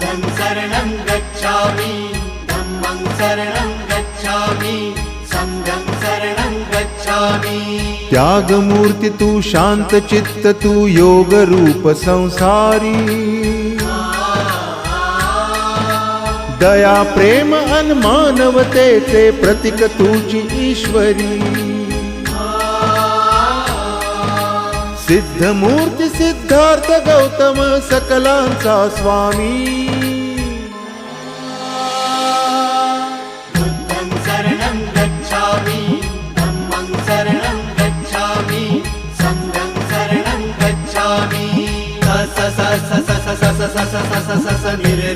बुद्धं शरणं गच्छामि धम्मं शरणं गच्छामि संघं शरणं गच्छामि। त्याग मूर्ति तू शांत चित्त तू योग रूप संसारी दया प्रेम अन मानवतेचे प्रतीक तुझी ईश्वरी सिद्ध मूर्ति सिद्धार्थ गौतम सकलांचा स्वामी बुद्धं शरणं गच्छामि धम्मं शरणं गच्छामि संघं शरणं गच्छामि। स स स स स स स स स स स स नि रे